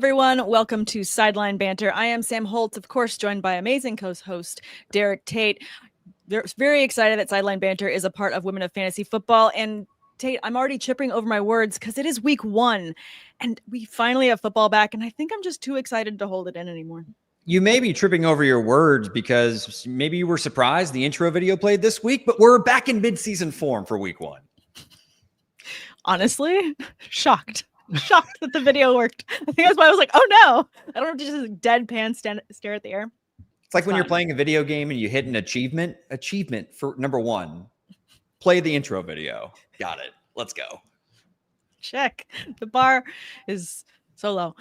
everyone. Welcome to Sideline Banter. I am Sam Holt, of course, joined by amazing co-host Derek Tate. They're very excited that Sideline Banter is a part of Women of Fantasy Football. And Tate, I'm already tripping over my words because it is week 1 and we finally have football back. And I think I'm just too excited to hold it in anymore. You may be tripping over your words because maybe you were surprised the intro video played this week, but we're back in mid-season form for week 1. Honestly, shocked that the video worked. I think that's why I was like, oh no, I don't have to just deadpan stare at the air. It's like when you're playing a video game and you hit an achievement for number 1, play the intro video. Got it. Let's go. Check. The bar is so low.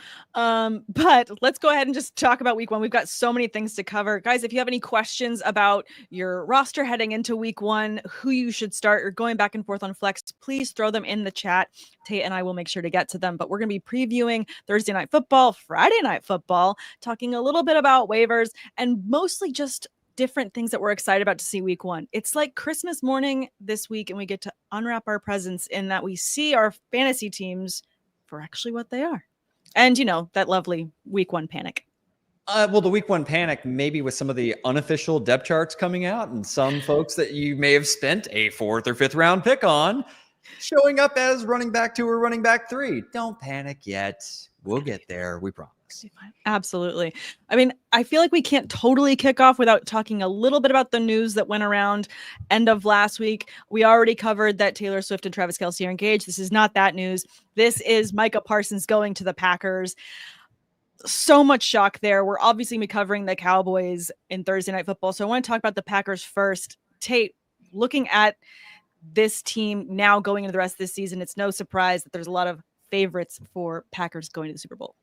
But let's go ahead and just talk about week 1. We've got so many things to cover. Guys, if you have any questions about your roster heading into week 1, who you should start, or going back and forth on flex, please throw them in the chat. Tate and I will make sure to get to them. But we're going to be previewing Thursday Night Football, Friday Night Football, talking a little bit about waivers, and mostly just different things that we're excited about to see week 1. It's like Christmas morning this week, and we get to unwrap our presents in that we see our fantasy teams for actually what they are. And, you know, that lovely week 1 panic. Well, the week 1 panic, maybe with some of the unofficial depth charts coming out and some folks that you may have spent a 4th or 5th round pick on showing up as running back 2 or running back 3. Don't panic yet. We'll get there. We promise. Absolutely. I mean, I feel like we can't totally kick off without talking a little bit about the news that went around end of last week. We already covered that Taylor Swift and Travis Kelce are engaged. This is not that news. This is Micah Parsons going to the Packers. So much shock there. We're obviously going to be covering the Cowboys in Thursday Night Football. So I want to talk about the Packers first. Tate, looking at this team now going into the rest of this season, it's no surprise that there's a lot of favorites for Packers going to the Super Bowl.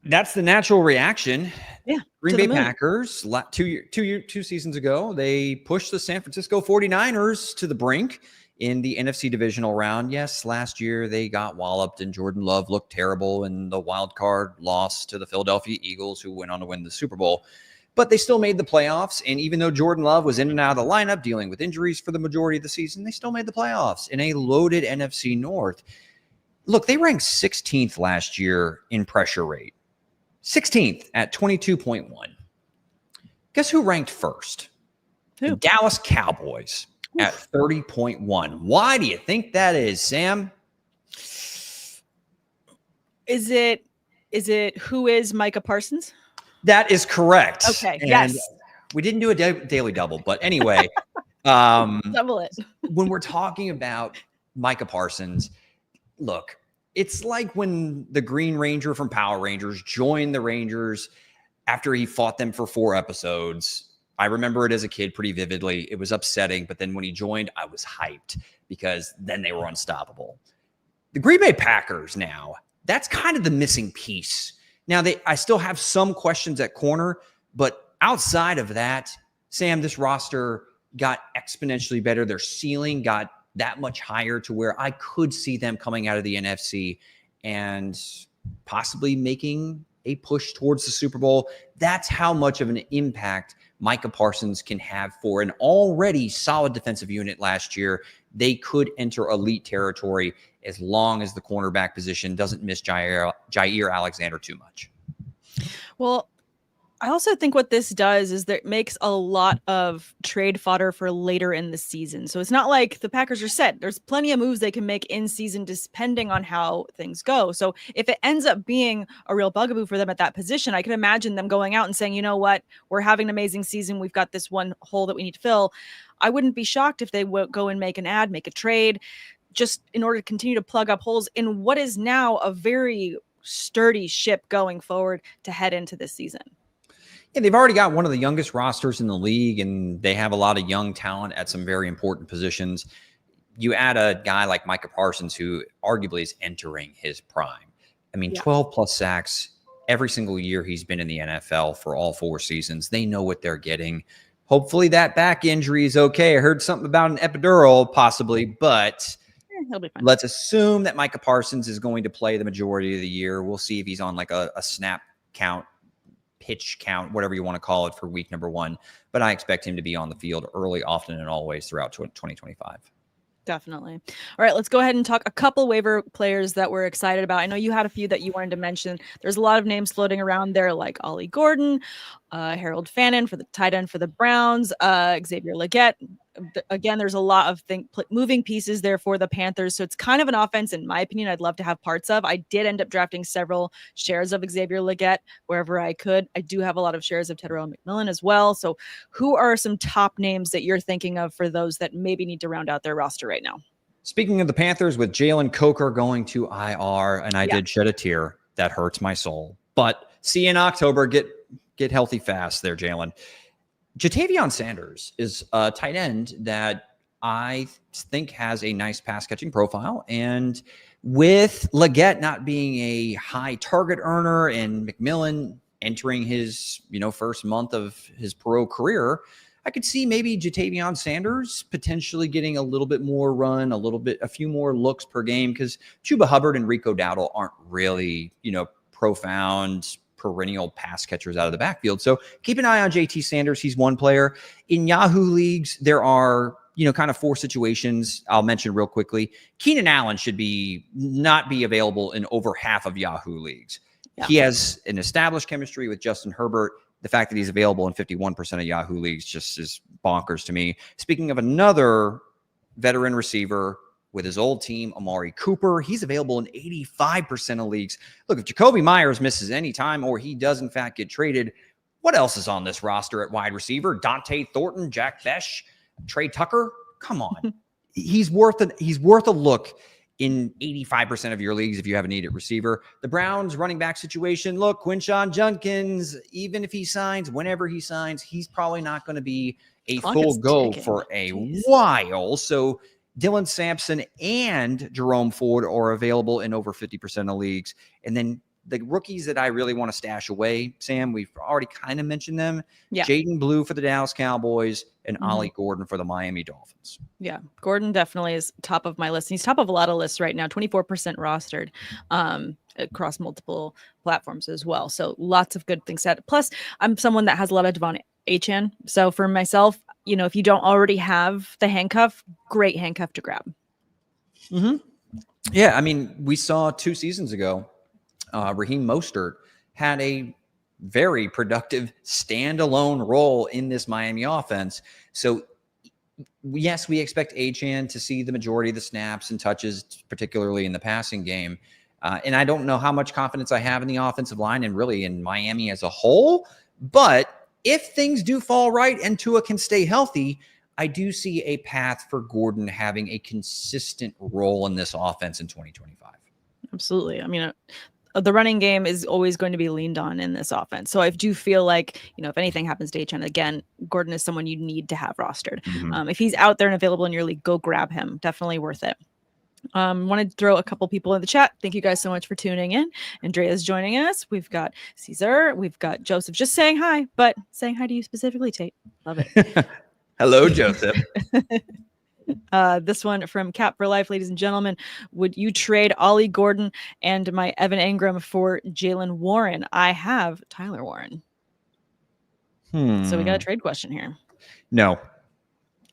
That's the natural reaction. Yeah. Green Bay Packers, two seasons ago, they pushed the San Francisco 49ers to the brink in the NFC divisional round. Yes, last year they got walloped and Jordan Love looked terrible in the wild card loss to the Philadelphia Eagles, who went on to win the Super Bowl. But they still made the playoffs. And even though Jordan Love was in and out of the lineup dealing with injuries for the majority of the season, they still made the playoffs in a loaded NFC North. Look, they ranked 16th last year in pressure rate. 16th at 22.1. Guess who ranked first? Who? The Dallas Cowboys at 30.1. Why do you think that is, Sam? Is it who is Micah Parsons? That is correct. Okay. And yes. We didn't do a daily double, but anyway, double it. When we're talking about Micah Parsons, look, it's like when the Green Ranger from Power Rangers joined the Rangers after he fought them for 4 episodes. I remember it as a kid pretty vividly. It was upsetting, but then when he joined, I was hyped because then they were unstoppable. The Green Bay Packers now, that's kind of the missing piece. Now, I still have some questions at corner, but outside of that, Sam, this roster got exponentially better. Their ceiling got that much higher to where I could see them coming out of the NFC and possibly making a push towards the Super Bowl. That's how much of an impact Micah Parsons can have for an already solid defensive unit last year. They could enter elite territory as long as the cornerback position doesn't miss Jair Alexander too much. Well, I also think what this does is that it makes a lot of trade fodder for later in the season. So it's not like the Packers are set. There's plenty of moves they can make in season depending on how things go. So if it ends up being a real bugaboo for them at that position, I can imagine them going out and saying, you know what, we're having an amazing season. We've got this one hole that we need to fill. I wouldn't be shocked if they would go and make an ad, make a trade, just in order to continue to plug up holes in what is now a very sturdy ship going forward to head into this season. Yeah, they've already got one of the youngest rosters in the league, and they have a lot of young talent at some very important positions. You add a guy like Micah Parsons, who arguably is entering his prime. I mean, 12 plus sacks every single year he's been in the NFL for all 4 seasons. They know what they're getting. Hopefully that back injury is okay. I heard something about an epidural possibly, but he'll be fine. Let's assume that Micah Parsons is going to play the majority of the year. We'll see if he's on like a snap count, pitch count, whatever you want to call it for week number 1. But I expect him to be on the field early, often, and always throughout 2025. Definitely. All right, let's go ahead and talk a couple waiver players that we're excited about. I know you had a few that you wanted to mention. There's a lot of names floating around there, like Ollie Gordon, Harold Fannin for the tight end for the Browns, Xavier Legette. Again, there's a lot of moving pieces there for the Panthers. So it's kind of an offense, in my opinion, I'd love to have parts of. I did end up drafting several shares of Xavier Legette wherever I could. I do have a lot of shares of Tater McMillan as well. So who are some top names that you're thinking of for those that maybe need to round out their roster right now? Speaking of the Panthers, with Jalen Coker going to IR, and I did shed a tear. That hurts my soul. But see you in October. Get healthy fast there, Jalen. Jatavion Sanders is a tight end that I think has a nice pass catching profile. And with Legette not being a high target earner and McMillan entering his, first month of his pro career, I could see maybe Jatavion Sanders potentially getting a little bit more run, a few more looks per game, because Chuba Hubbard and Rico Dowdle aren't really, profound perennial pass catchers out of the backfield. So keep an eye on JT Sanders. He's one player. In Yahoo leagues, there are, kind of four situations I'll mention real quickly. Keenan Allen should not be available in over half of Yahoo leagues. Yeah. He has an established chemistry with Justin Herbert. The fact that he's available in 51% of Yahoo leagues just is bonkers to me. Speaking of another veteran receiver with his old team, Amari Cooper, he's available in 85% of leagues. Look, if Jacoby Myers misses any time or he does in fact get traded, what else is on this roster at wide receiver? Dante Thornton, Jack Besh, Trey Tucker? Come on. He's worth a look in 85% of your leagues if you have a needed receiver. The Browns running back situation, look, Quinshon Judkins, even if he signs, whenever he signs, he's probably not going to be a full go for a while. So Dylan Sampson and Jerome Ford are available in over 50% of leagues. And then the rookies that I really want to stash away, Sam, we've already kind of mentioned them. Yeah. Jaden Blue for the Dallas Cowboys and Ollie Gordon for the Miami Dolphins. Yeah, Gordon definitely is top of my list. He's top of a lot of lists right now, 24% rostered across multiple platforms as well. So lots of good things said. Plus, I'm someone that has a lot of Devon Achane. So for myself, if you don't already have the handcuff, great handcuff to grab. Mm-hmm. Yeah, I mean, we saw 2 seasons ago, Raheem Mostert had a very productive standalone role in this Miami offense. So yes, we expect Achane to see the majority of the snaps and touches, particularly in the passing game. And I don't know how much confidence I have in the offensive line and really in Miami as a whole. But if things do fall right and Tua can stay healthy, I do see a path for Gordon having a consistent role in this offense in 2025. Absolutely. I mean, the running game is always going to be leaned on in this offense. So I do feel like, if anything happens to Achane, again, Gordon is someone you need to have rostered. Mm-hmm. If he's out there and available in your league, go grab him. Definitely worth it. Wanted to throw a couple people in the chat. Thank you guys so much for tuning in. Andrea's joining us. We've got Caesar. We've got Joseph just saying hi, but saying hi to you specifically, Tate. Love it. Hello, Joseph. This one from Cap for Life, ladies and gentlemen. Would you trade Ollie Gordon and my Evan Ingram for Jalen Warren? I have Tyler Warren. So we got a trade question here. No.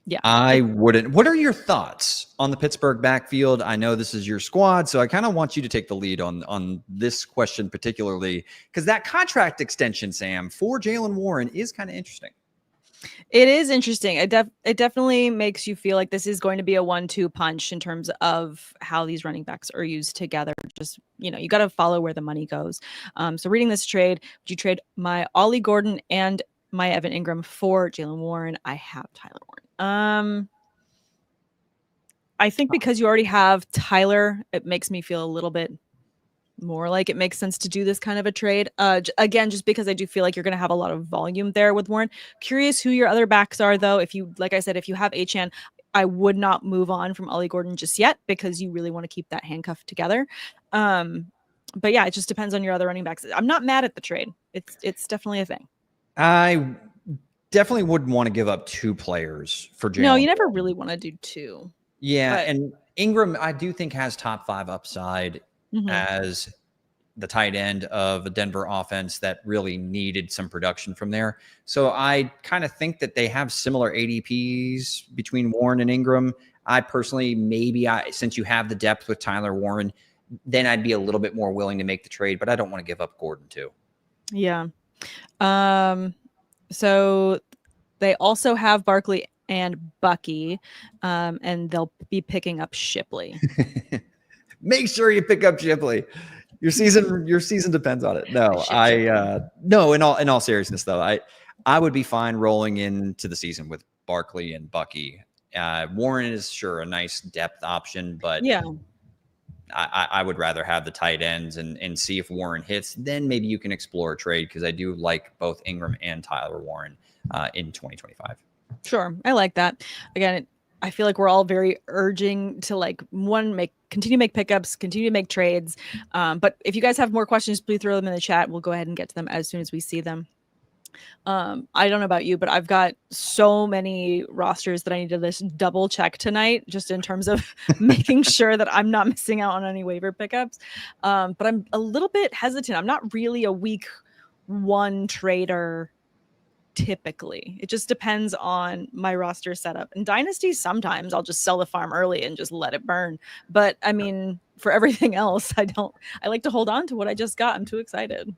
Yeah. I wouldn't. What are your thoughts on the Pittsburgh backfield? I know this is your squad, so I kind of want you to take the lead on this question particularly, because that contract extension, Sam, for Jalen Warren is kind of interesting. It is interesting. It definitely makes you feel like this is going to be a 1-2 punch in terms of how these running backs are used together. Just, you got to follow where the money goes. So reading this trade, would you trade my Ollie Gordon and my Evan Ingram for Jalen Warren? I have Tyler Warren. I think because you already have Tyler, it makes me feel a little bit more like it makes sense to do this kind of a trade. Again, just because I do feel like you're going to have a lot of volume there with Warren. Curious who your other backs are, though. If you, like I said, if you have Achane, I would not move on from Ollie Gordon just yet because you really want to keep that handcuff together. But yeah, it just depends on your other running backs. I'm not mad at the trade. It's definitely a thing. I definitely wouldn't want to give up 2 players for Jalen. No, you never really want to do 2. Yeah, and Ingram, I do think, has top 5 upside as the tight end of a Denver offense that really needed some production from there. So I kind of think that they have similar ADPs between Warren and Ingram. I personally, since you have the depth with Tyler Warren, then I'd be a little bit more willing to make the trade, but I don't want to give up Gordon too. Yeah. So they also have Barkley and Bucky, and they'll be picking up Shipley. Make sure you pick up Shipley. Your season depends on it. No, no. In all seriousness, though, I would be fine rolling into the season with Barkley and Bucky. Warren is sure a nice depth option, but yeah, I would rather have the tight ends and see if Warren hits. Then maybe you can explore a trade because I do like both Ingram and Tyler Warren in 2025. Sure, I like that. Again, I feel like we're all very urging to continue to make pickups, continue to make trades. But if you guys have more questions, please throw them in the chat. We'll go ahead and get to them as soon as we see them. I don't know about you, but I've got so many rosters that I need to double check tonight, just in terms of making sure that I'm not missing out on any waiver pickups. But I'm a little bit hesitant. I'm not really a week one trader typically. It just depends on my roster setup. In Dynasty, sometimes I'll just sell the farm early and just let it burn. But I mean, for everything else, I like to hold on to what I just got. I'm too excited.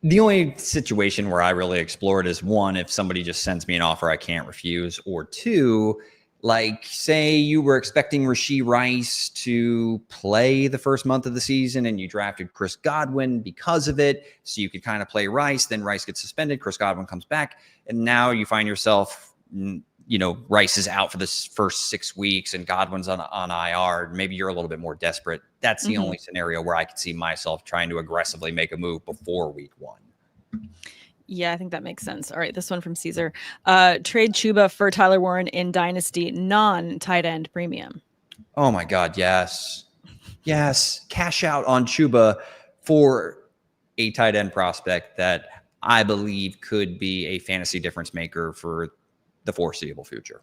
The only situation where I really explored is one, if somebody just sends me an offer I can't refuse, or two, like say you were expecting Rashee Rice to play the first month of the season and you drafted Chris Godwin because of it. So you could kind of play Rice, then Rice gets suspended, Chris Godwin comes back, and now you find yourself, Rice is out for the first 6 weeks and Godwin's on IR. Maybe you're a little bit more desperate. That's the only scenario where I could see myself trying to aggressively make a move before week 1. Yeah, I think that makes sense. All right, this one from Caesar. Trade Chuba for Tyler Warren in Dynasty, non-tight end premium. Oh my God, yes. Yes, cash out on Chuba for a tight end prospect that I believe could be a fantasy difference maker for the foreseeable future.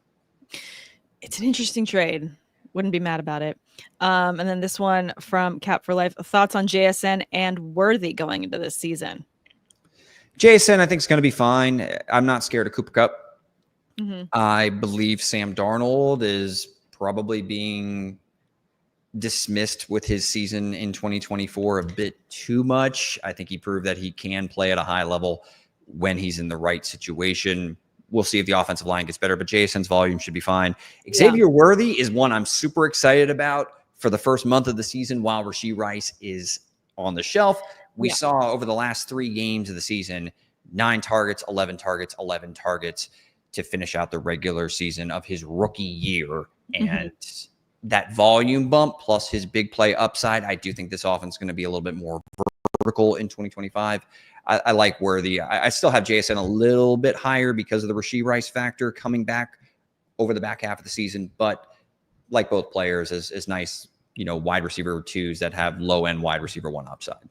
It's an interesting trade. Wouldn't be mad about it. And then this one from Cap for Life. Thoughts on JSN and Worthy going into this season? JSN, I think, is going to be fine. I'm not scared of Cooper Kupp. Mm-hmm. I believe Sam Darnold is probably being dismissed with his season in 2024 a bit too much. I think he proved that he can play at a high level when he's in the right situation. We'll see if the offensive line gets better, but Jason's volume should be fine. Xavier Worthy is one I'm super excited about for the first month of the season while Rashee Rice is on the shelf. We saw over the last 3 games of the season, 9 targets, 11 targets, 11 targets to finish out the regular season of his rookie year. And that volume bump plus his big play upside, I do think this offense is going to be a little bit more vertical in 2025. I like Worthy. I still have JSN a little bit higher because of the Rashee Rice factor coming back over the back half of the season. But like both players, is nice, wide receiver 2s that have low end wide receiver 1 upside.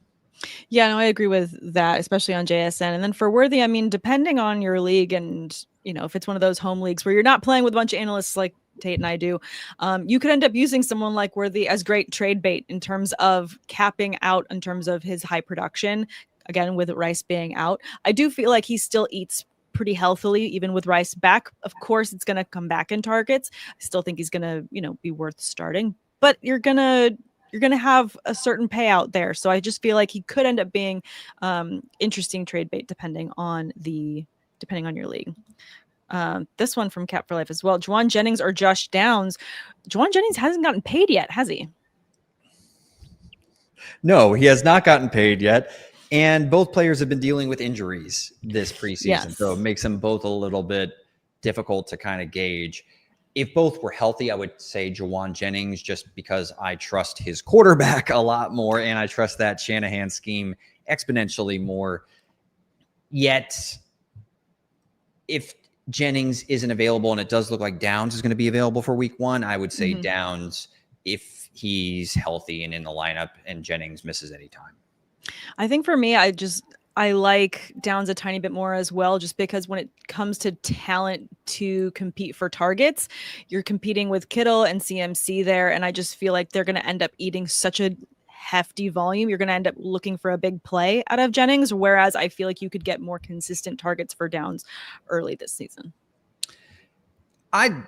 Yeah, no, I agree with that, especially on JSN. And then for Worthy, I mean, depending on your league and, if it's one of those home leagues where you're not playing with a bunch of analysts like Tate and I do, you could end up using someone like Worthy as great trade bait in terms of capping out in terms of his high production. Again, with Rice being out, I do feel like he still eats pretty healthily, even with Rice back. Of course, it's going to come back in targets. I still think he's going to, be worth starting, but you're going to have a certain payout there. So I just feel like he could end up being interesting trade bait depending on your league. This one from Cap for Life as well. Juwan Jennings or Josh Downs. Juwan Jennings hasn't gotten paid yet, has he? No, he has not gotten paid yet. And both players have been dealing with injuries this preseason. So it makes them both a little bit difficult to kind of gauge. If both were healthy, I would say Juwan Jennings, just because I trust his quarterback a lot more and I trust that Shanahan scheme exponentially more. Yet, if Jennings isn't available and it does look like Downs is going to be available for week 1, I would say Downs if he's healthy and in the lineup and Jennings misses any time. I think for me, I like Downs a tiny bit more as well, just because when it comes to talent to compete for targets, you're competing with Kittle and CMC there. And I just feel like they're going to end up eating such a hefty volume. You're going to end up looking for a big play out of Jennings, whereas I feel like you could get more consistent targets for Downs early this season. I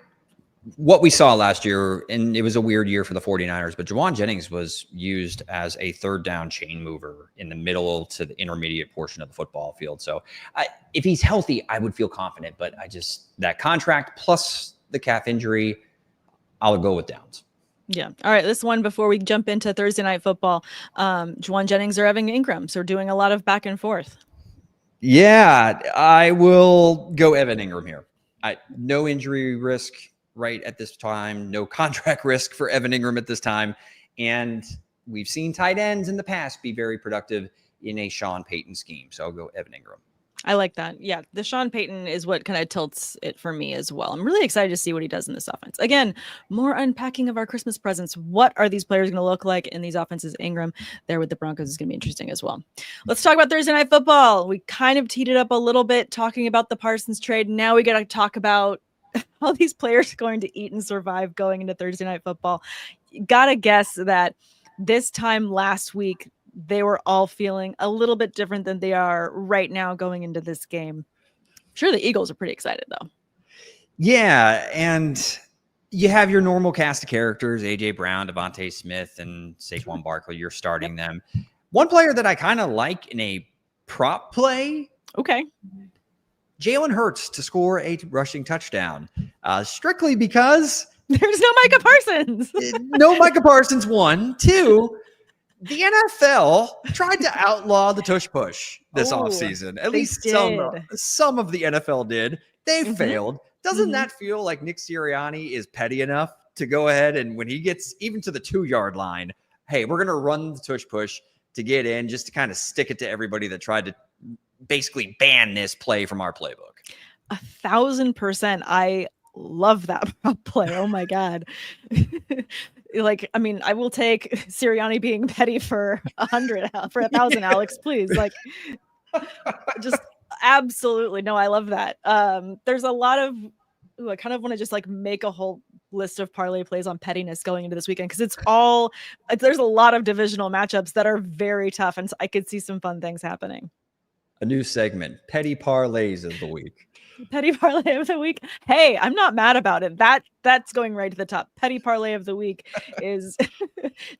what we saw last year, and it was a weird year for the 49ers, but Juwan Jennings was used as a third down chain mover in the middle to the intermediate portion of the football field. So if he's healthy, I would feel confident, but that contract plus the calf injury, I'll go with Downs. Yeah. All right. This one before we jump into Thursday Night Football, Juwan Jennings or Evan Ingram. So we're doing a lot of back and forth. Yeah, I will go Evan Ingram here. No injury risk right at this time, no contract risk for Evan Ingram at this time. And we've seen tight ends in the past be very productive in a Sean Payton scheme. So I'll go Evan Ingram. I like that. Yeah, the Sean Payton is what kind of tilts it for me as well. I'm really excited to see what he does in this offense. Again, more unpacking of our Christmas presents. What are these players going to look like in these offenses? Ingram there with the Broncos is going to be interesting as well. Let's talk about Thursday Night Football. We kind of teed it up a little bit talking about the Parsons trade. Now we got to talk about how these players are going to eat and survive going into Thursday Night Football. You got to guess that this time last week, they were all feeling a little bit different than they are right now going into this game. I'm sure the Eagles are pretty excited though. Yeah. And you have your normal cast of characters, AJ Brown, Devontae Smith, and Saquon Barkley. You're starting them. One player that I kind of like in a prop play. Okay. Jalen Hurts to score a rushing touchdown, strictly because there's no Micah Parsons. No Micah Parsons, 1. 2, the NFL tried to outlaw the tush push this offseason. At least some of the NFL did. They failed. Doesn't that feel like Nick Sirianni is petty enough to go ahead and when he gets even to the 2-yard line, hey, we're going to run the tush push to get in just to kind of stick it to everybody that tried to basically ban this play from our playbook. 1,000%. I love that play. Oh my God. Like, I mean, I will take Sirianni being petty for 100, for 1,000, Alex, please. Like, just absolutely. No, I love that. There's a lot of, I kind of want to just like make a whole list of parlay plays on pettiness going into this weekend. Cause there's a lot of divisional matchups that are very tough. And so I could see some fun things happening. A new segment, Petty Parlays of the Week. Petty Parlay of the Week. Hey, I'm not mad about it. That's going right to the top. Petty Parlay of the Week is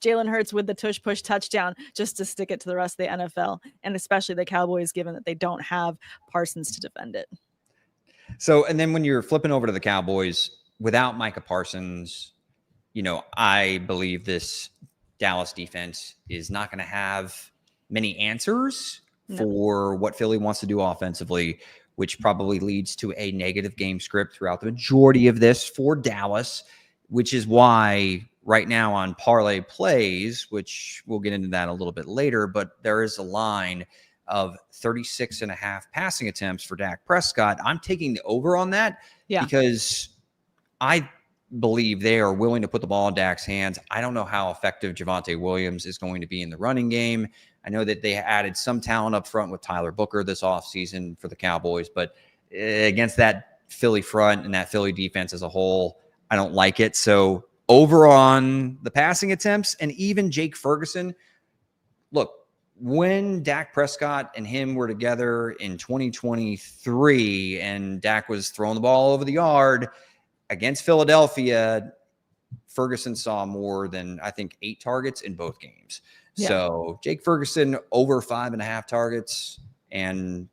Jalen Hurts with the tush push touchdown just to stick it to the rest of the NFL and especially the Cowboys, given that they don't have Parsons to defend it. So, and then when you're flipping over to the Cowboys without Micah Parsons, I believe this Dallas defense is not going to have many answers for what Philly wants to do offensively, which probably leads to a negative game script throughout the majority of this for Dallas, which is why right now on parlay plays, which we'll get into that a little bit later, but there is a line of 36.5 passing attempts for Dak Prescott. I'm taking the over on that because I believe they are willing to put the ball in Dak's hands. I don't know how effective Javonte Williams is going to be in the running game. I know that they added some talent up front with Tyler Booker this offseason for the Cowboys, but against that Philly front and that Philly defense as a whole, I don't like it. So over on the passing attempts and even Jake Ferguson, look, when Dak Prescott and him were together in 2023 and Dak was throwing the ball over the yard against Philadelphia, Ferguson saw more than, I think, 8 targets in both games. Yeah. So Jake Ferguson over 5.5 targets and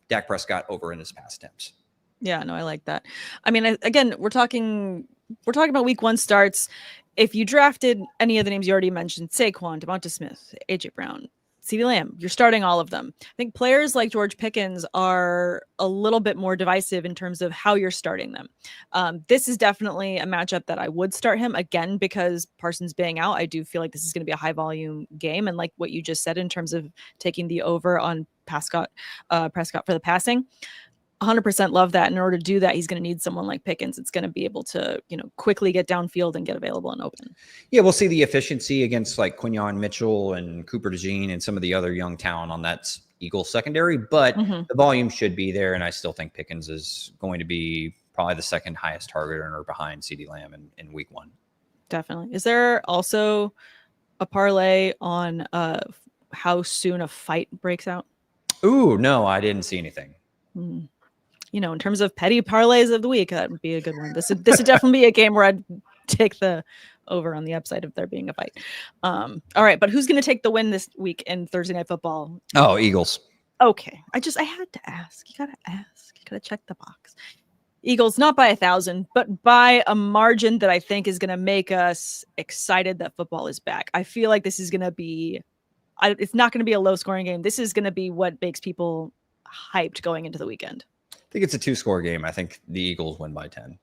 Dak Prescott over in his pass attempts. Yeah, no, I like that. I mean, again, we're talking about week 1 starts. If you drafted any of the names you already mentioned, Saquon, Devonta Smith, AJ Brown, CeeDee Lamb, you're starting all of them. I think players like George Pickens are a little bit more divisive in terms of how you're starting them. This is definitely a matchup that I would start him again because Parsons being out. I do feel like this is going to be a high volume game. And like what you just said in terms of taking the over on Prescott for the passing, 100% love that. In order to do that, he's going to need someone like Pickens. It's going to be able to, quickly get downfield and get available and open. Yeah, we'll see the efficiency against like Quinyon Mitchell and Cooper DeJean and some of the other young talent on that Eagles secondary, but the volume should be there. And I still think Pickens is going to be probably the second highest target earner behind CeeDee Lamb in week 1. Definitely. Is there also a parlay on how soon a fight breaks out? Ooh, no, I didn't see anything. in terms of petty parlays of the week, that would be a good one. This would definitely be a game where I'd take the over on the upside of there being a fight. All right, but who's going to take the win this week in Thursday Night Football? Oh, Eagles. Okay, I had to ask. You gotta ask. You gotta check the box. Eagles, not by 1,000, but by a margin that I think is going to make us excited that football is back. I feel like this is going to be, it's not going to be a low-scoring game. This is going to be what makes people hyped going into the weekend. I think it's a 2-score game. I think the Eagles win by 10.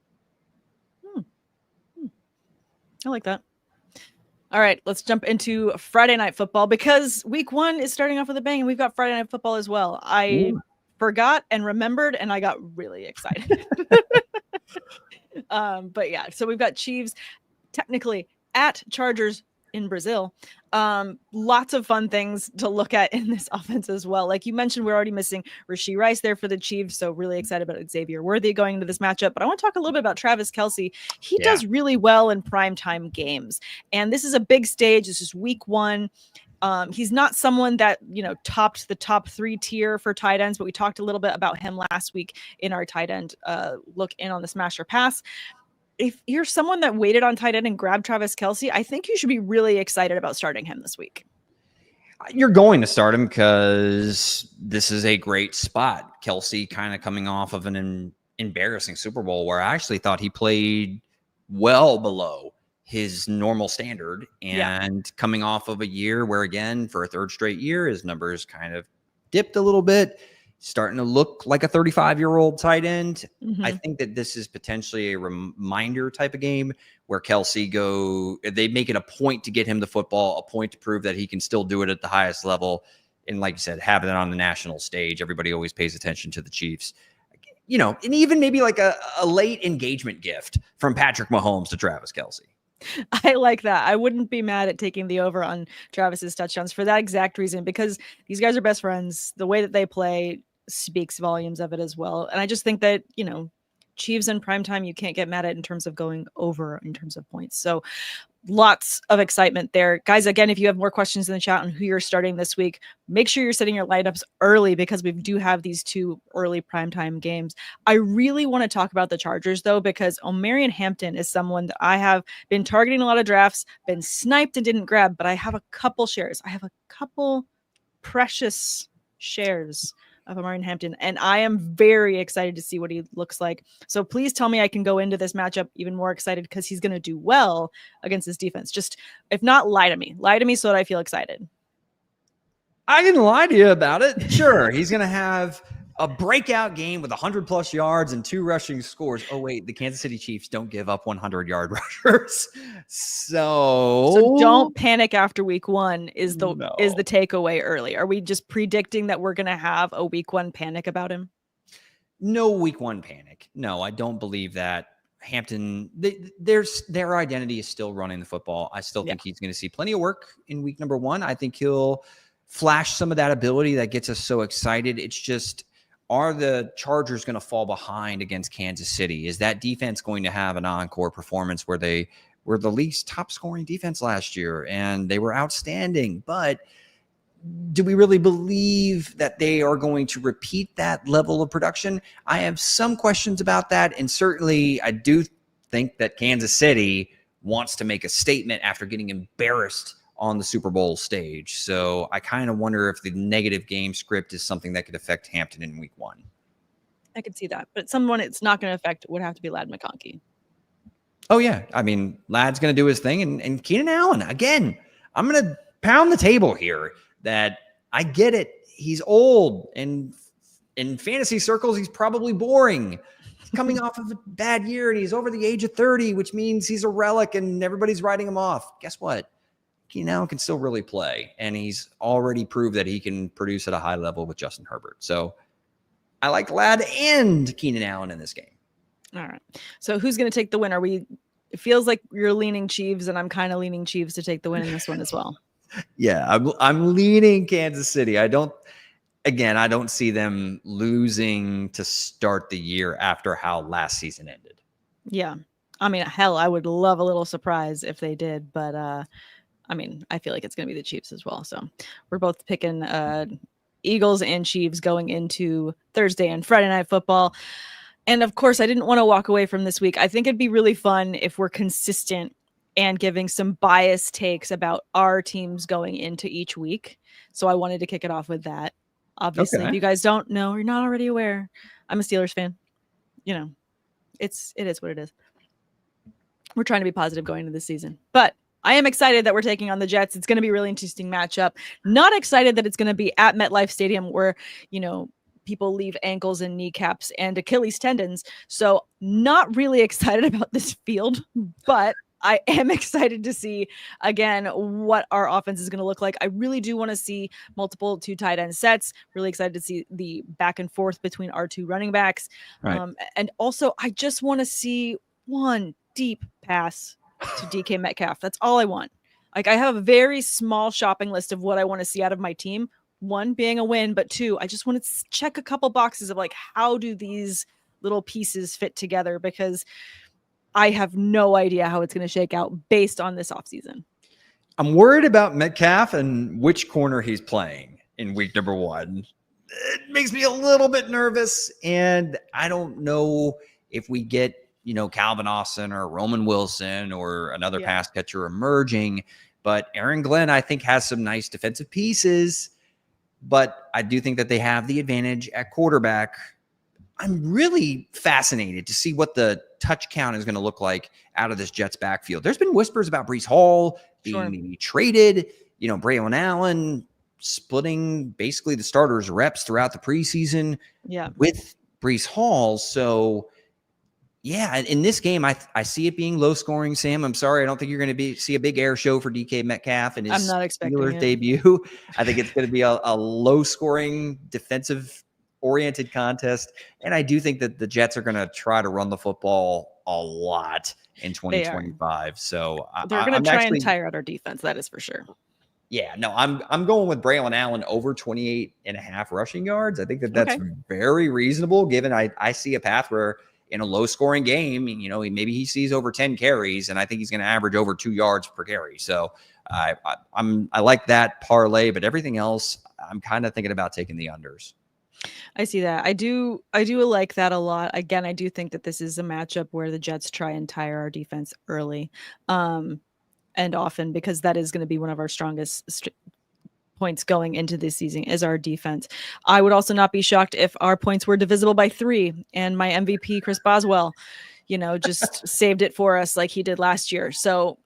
I like that. All right, let's jump into Friday Night Football because week 1 is starting off with a bang, and we've got Friday Night Football as well. I forgot and remembered, and I got really excited. But yeah, so we've got Chiefs technically at Chargers in Brazil. Lots of fun things to look at in this offense as well. Like you mentioned, we're already missing Rashee Rice there for the Chiefs, so really excited about Xavier Worthy going into this matchup. But I want to talk a little bit about Travis Kelce. He does really well in primetime games, and this is a big stage. This is week 1. He's not someone that, topped the top 3 tier for tight ends, but we talked a little bit about him last week in our tight end look in on the Smash or Pass. If you're someone that waited on tight end and grabbed Travis Kelce, I think you should be really excited about starting him this week. You're going to start him because this is a great spot. Kelce kind of coming off of an embarrassing Super Bowl where I actually thought he played well below his normal standard, and coming off of a year where, again, for a third straight year, his numbers kind of dipped a little bit, starting to look like a 35-year-old tight end. I think that this is potentially a reminder type of game where Kelce they make it a point to get him the football, a point to prove that he can still do it at the highest level. And like you said, having it on the national stage, everybody always pays attention to the Chiefs. And even maybe like a late engagement gift from Patrick Mahomes to Travis Kelce. I like that. I wouldn't be mad at taking the over on Travis's touchdowns for that exact reason, because these guys are best friends. The way that they play speaks volumes of it as well. And I just think that, Chiefs in primetime, you can't get mad at in terms of going over in terms of points. So lots of excitement there. Guys, again, if you have more questions in the chat on who you're starting this week, make sure you're setting your lineups early because we do have these 2 early primetime games. I really want to talk about the Chargers, though, because Omarion Hampton is someone that I have been targeting a lot of drafts, been sniped and didn't grab, but I have a couple shares. I have a couple precious shares of Omarion Hampton, and I am very excited to see what he looks like. So please tell me I can go into this matchup even more excited because he's going to do well against this defense. Just, if not, lie to me so that I feel excited. I can lie to you about it. Sure. He's going to have a breakout game with 100+ yards and 2 rushing scores. Oh, wait, the Kansas City Chiefs don't give up 100-yard rushers. So don't panic after week 1 is the takeaway early. Are we just predicting that we're going to have a week 1 panic about him? No week 1 panic. No, I don't believe that. Hampton, their identity is still running the football. I still think he's going to see plenty of work in week number 1. I think he'll flash some of that ability that gets us so excited. It's just, are the Chargers going to fall behind against Kansas City? Is that defense going to have an encore performance where they were the league's top scoring defense last year and they were outstanding? But do we really believe that they are going to repeat that level of production? I have some questions about that. And certainly I do think that Kansas City wants to make a statement after getting embarrassed on the Super Bowl stage. So I kind of wonder if the negative game script is something that could affect Hampton in week 1. I could see that, but someone it's not going to affect would have to be Ladd McConkey. Oh yeah. I mean, Ladd's going to do his thing, and Keenan Allen, again, I'm going to pound the table here that I get it. He's old, and in fantasy circles, he's probably boring. He's coming off of a bad year and he's over the age of 30, which means he's a relic and everybody's writing him off. Guess what? Keenan Allen can still really play, and he's already proved that he can produce at a high level with Justin Herbert. So I like Ladd and Keenan Allen in this game. All right. So who's going to take the win? It feels like you're leaning Chiefs, and I'm kind of leaning Chiefs to take the win in this one as well. Yeah, I'm leaning Kansas City. I don't see them losing to start the year after how last season ended. Yeah. I mean, hell, I would love a little surprise if they did, but I feel like it's going to be the Chiefs as well. So we're both picking Eagles and Chiefs going into Thursday and Friday Night Football. And of course, I didn't want to walk away from this week. I think it'd be really fun if we're consistent and giving some biased takes about our teams going into each week. So I wanted to kick it off with that. Obviously, if you guys don't know, or you're not already aware, I'm a Steelers fan. You know, it is what it is. We're trying to be positive going into this season, but I am excited that we're taking on the Jets. It's going to be a really interesting matchup. Not excited that it's going to be at MetLife Stadium where, people leave ankles and kneecaps and Achilles tendons. So not really excited about this field, but I am excited to see, again, what our offense is going to look like. I really do want to see multiple 2 tight end sets. Really excited to see the back and forth between our 2 running backs. Right. And also, I just want to see one deep pass to DK Metcalf. That's all I want. Like, I have a very small shopping list of what I want to see out of my team. 1 being a win, but 2, I just want to check a couple boxes of like, how do these little pieces fit together? Because I have no idea how it's going to shake out based on this offseason. I'm worried about Metcalf and which corner he's playing in week number 1. It makes me a little bit nervous, and I don't know if we get, Calvin Austin or Roman Wilson or another pass catcher emerging. But Aaron Glenn, I think, has some nice defensive pieces, but I do think that they have the advantage at quarterback. I'm really fascinated to see what the touch count is going to look like out of this Jets backfield. There's been whispers about Breece Hall being maybe traded, Braylon Allen splitting basically the starters reps throughout the preseason with Breece Hall. So yeah, in this game, I see it being low scoring, Sam. I'm sorry. I don't think you're going to see a big air show for DK Metcalf in his Steelers debut. I think it's going to be a low scoring defensive oriented contest. And I do think that the Jets are going to try to run the football a lot in 2025. So they're going to try and tire out our defense. That is for sure. Yeah, no, I'm going with Braylon Allen over 28.5 rushing yards. I think that's very reasonable given I see a path where in a low scoring game, maybe he sees over 10 carries, and I think he's going to average over 2 yards per carry. So I like that parlay, but everything else, I'm kind of thinking about taking the unders. I see that. I do like that a lot. Again, I do think that this is a matchup where the Jets try and tire our defense early, and often, because that is going to be one of our strongest points going into this season is our defense. I would also not be shocked if our points were divisible by 3 and my MVP, Chris Boswell, just saved it for us like he did last year. So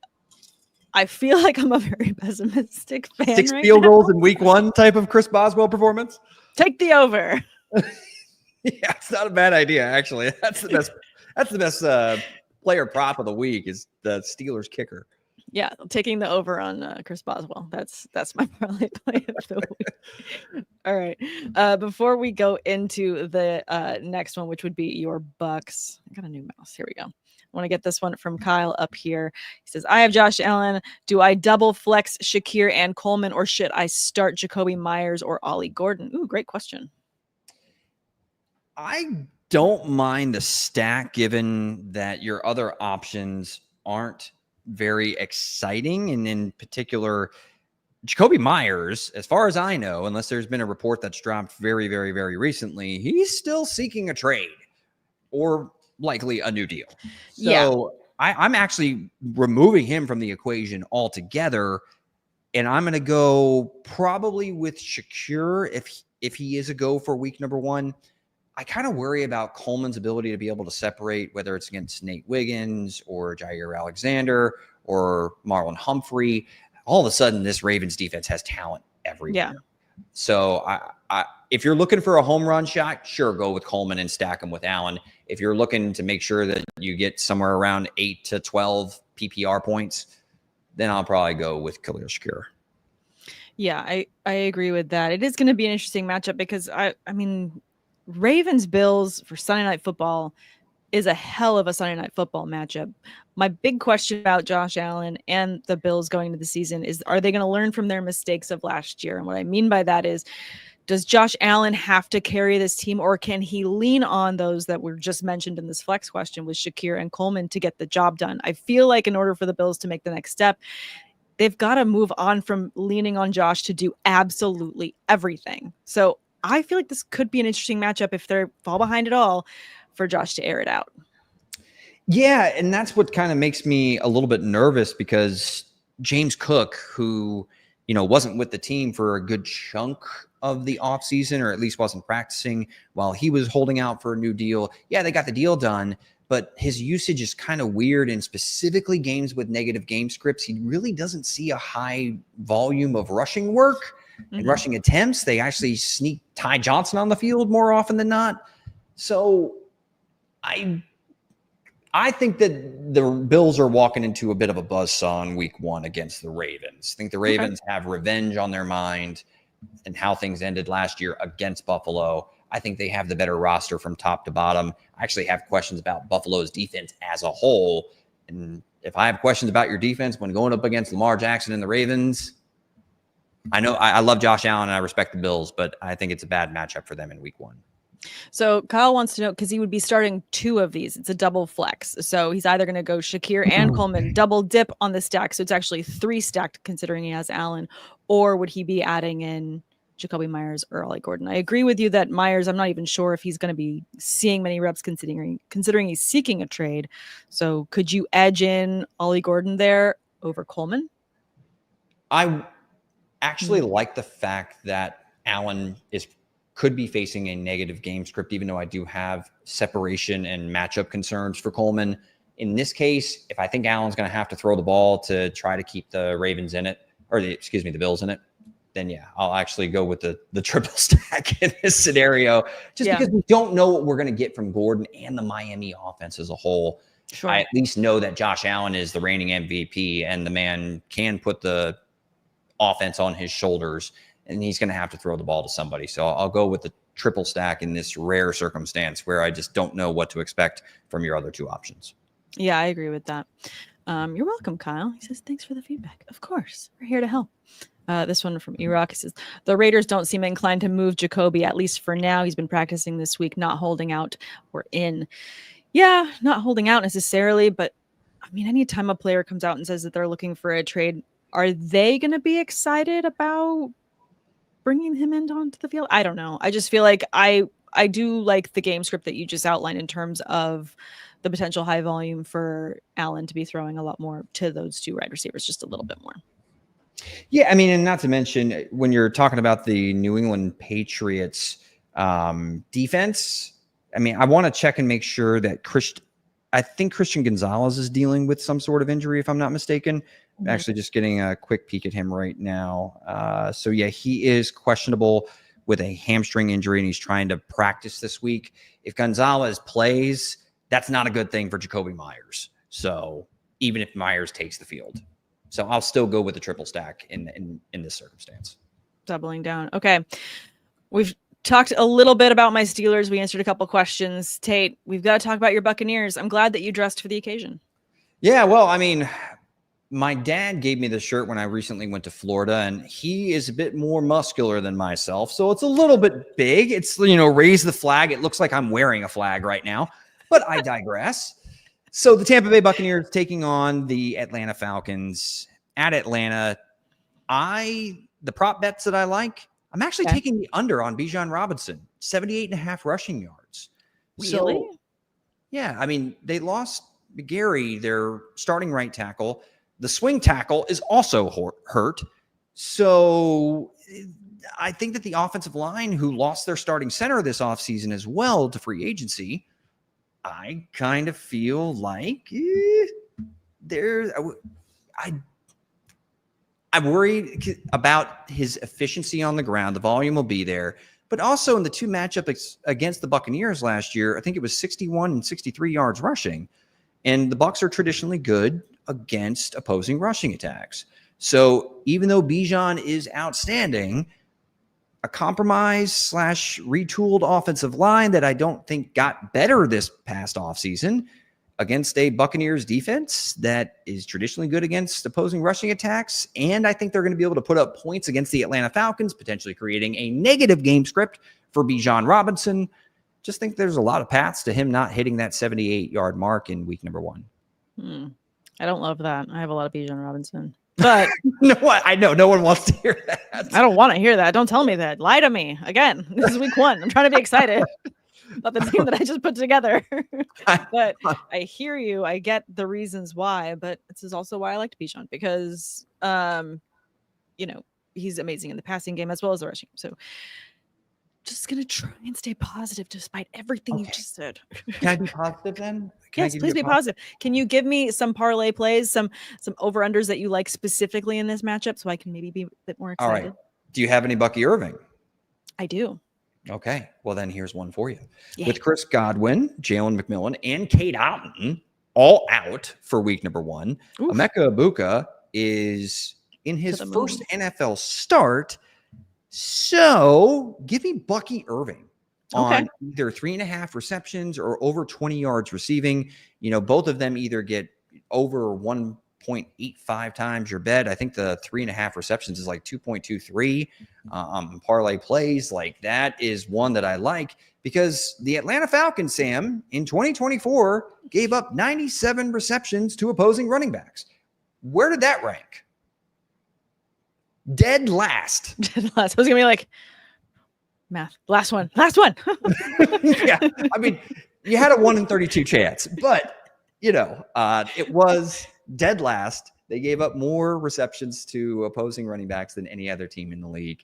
I feel like I'm a very pessimistic fan. 6 field goals in week 1 type of Chris Boswell performance. Take the over. Yeah, it's not a bad idea, actually. That's the best player prop of the week is the Steelers kicker. Yeah, taking the over on Chris Boswell. That's my parlay play of the week. All right. Before we go into the next one, which would be your Bucs. I got a new mouse. Here we go. I want to get this one from Kyle up here. He says, I have Josh Allen. Do I double flex Shakir and Coleman, or should I start Jacoby Myers or Ollie Gordon? Ooh, great question. I don't mind the stack given that your other options aren't very exciting. And in particular, Jacoby Myers, as far as I know, unless there's been a report that's dropped very, very, very recently, he's still seeking a trade or likely a new deal. So I'm actually removing him from the equation altogether. And I'm going to go probably with Shakir if he is a go for week number 1. I kind of worry about Coleman's ability to be able to separate, whether it's against Nate Wiggins or Jair Alexander or Marlon Humphrey. All of a sudden, this Ravens defense has talent everywhere. Yeah. So if you're looking for a home run shot, sure, go with Coleman and stack him with Allen. If you're looking to make sure that you get somewhere around 8 to 12 PPR points, then I'll probably go with Khalil Shakir. Yeah, I agree with that. It is going to be an interesting matchup because I mean, Ravens Bills for Sunday Night Football is a hell of a Sunday Night Football matchup. My big question about Josh Allen and the Bills going into the season is, are they going to learn from their mistakes of last year? And what I mean by that is, does Josh Allen have to carry this team, or can he lean on those that were just mentioned in this flex question with Shakir and Coleman to get the job done? I feel like in order for the Bills to make the next step, they've got to move on from leaning on Josh to do absolutely everything. So I feel like this could be an interesting matchup if they fall behind at all for Josh to air it out. Yeah, and that's what kind of makes me a little bit nervous because James Cook, who, wasn't with the team for a good chunk of the offseason, or at least wasn't practicing while he was holding out for a new deal. Yeah, they got the deal done, but his usage is kind of weird. And specifically games with negative game scripts, he really doesn't see a high volume of rushing work and rushing attempts. They actually sneak Ty Johnson on the field more often than not. So I think that the Bills are walking into a bit of a buzzsaw in week 1 against the Ravens. I think the Ravens have revenge on their mind and how things ended last year against Buffalo. I think they have the better roster from top to bottom. I actually have questions about Buffalo's defense as a whole. And if I have questions about your defense when going up against Lamar Jackson and the Ravens, I know I love Josh Allen and I respect the Bills, but I think it's a bad matchup for them in week 1. So Kyle wants to know, because he would be starting 2 of these. It's a double flex. So he's either going to go Shakir and Coleman, double dip on the stack. So it's actually 3 stacked considering he has Allen. Or would he be adding in Jacoby Myers or Ollie Gordon? I agree with you that Myers, I'm not even sure if he's going to be seeing many reps considering he's seeking a trade. So could you edge in Ollie Gordon there over Coleman? I actually like the fact that Allen could be facing a negative game script, even though I do have separation and matchup concerns for Coleman. In this case, if I think Allen's going to have to throw the ball to try to keep the Ravens in it, or the Bills in it, then yeah, I'll actually go with the triple stack in this scenario, just because we don't know what we're going to get from Gordon and the Miami offense as a whole. Sure. I at least know that Josh Allen is the reigning MVP and the man can put the offense on his shoulders, and he's going to have to throw the ball to somebody. So I'll go with the triple stack in this rare circumstance where I just don't know what to expect from your other 2 options. Yeah, I agree with that. You're welcome, Kyle. He says, thanks for the feedback. Of course, we're here to help. This one from Iraq, he says, the Raiders don't seem inclined to move Jacoby, at least for now. He's been practicing this week, not holding out or in. Yeah, not holding out necessarily, but I mean, anytime a player comes out and says that they're looking for a trade, are they going to be excited about bringing him onto the field? I don't know. I just feel like I do like the game script that you just outlined in terms of the potential high volume for Allen to be throwing a lot more to those 2 wide receivers, just a little bit more. Yeah, I mean, and not to mention when you're talking about the New England Patriots defense, I mean, I want to check and make sure that I think Christian Gonzalez is dealing with some sort of injury, if I'm not mistaken. I'm actually just getting a quick peek at him right now. So yeah, he is questionable with a hamstring injury and he's trying to practice this week. If Gonzalez plays, that's not a good thing for Jacoby Myers. So even if Myers takes the field. So I'll still go with the triple stack in this circumstance. Doubling down. Okay. We've talked a little bit about my Steelers. We answered a couple questions. Tate, we've got to talk about your Buccaneers. I'm glad that you dressed for the occasion. Yeah, well, I mean, my dad gave me the shirt when I recently went to Florida, and he is a bit more muscular than myself. So it's a little bit big. It's, raise the flag. It looks like I'm wearing a flag right now, but I digress. So the Tampa Bay Buccaneers taking on the Atlanta Falcons at Atlanta. The prop bets that I like, I'm actually taking the under on Bijan Robinson, 78.5 rushing yards. Really? So, yeah, I mean, they lost Gary, their starting right tackle. The swing tackle is also hurt. So I think that the offensive line, who lost their starting center this offseason as well to free agency, I kind of feel like I'm worried about his efficiency on the ground. The volume will be there. But also in the 2 matchups against the Buccaneers last year, I think it was 61 and 63 yards rushing. And the Bucs are traditionally good against opposing rushing attacks. So even though Bijan is outstanding, a compromise / retooled offensive line that I don't think got better this past offseason against a Buccaneers defense that is traditionally good against opposing rushing attacks. And I think they're going to be able to put up points against the Atlanta Falcons, potentially creating a negative game script for Bijan Robinson. Just think there's a lot of paths to him not hitting that 78-yard mark in week number 1. I don't love that. I have a lot of Bijan Robinson. But no, I know no one wants to hear that. I don't want to hear that. Don't tell me that. Lie to me again. This is week 1. I'm trying to be excited about the team that I just put together. But I hear you. I get the reasons why, but this is also why I liked Bijan because, he's amazing in the passing game as well as the rushing game. So just going to try and stay positive despite everything you just said. Can I be positive then? Yes, please be positive. Can you give me some parlay plays, some over-unders that you like specifically in this matchup so I can maybe be a bit more excited? All right. Do you have any Bucky Irving? I do. Okay. Well, then here's one for you. Yeah. With Chris Godwin, Jalen McMillan, and Kate Otten all out for week number 1, Emeka Egbuka is in his first NFL start. So give me Bucky Irving on either 3.5 receptions or over 20 yards receiving. Both of them either get over 1.85 times your bet. I think the 3.5 receptions is like 2.23. Parlay plays, like that is one that I like because the Atlanta Falcons, Sam, in 2024 gave up 97 receptions to opposing running backs. Where did that rank? Dead last. Dead last. I was gonna be like, math. Last one. Yeah. I mean, you had a 1 in 32 chance, but it was dead last. They gave up more receptions to opposing running backs than any other team in the league.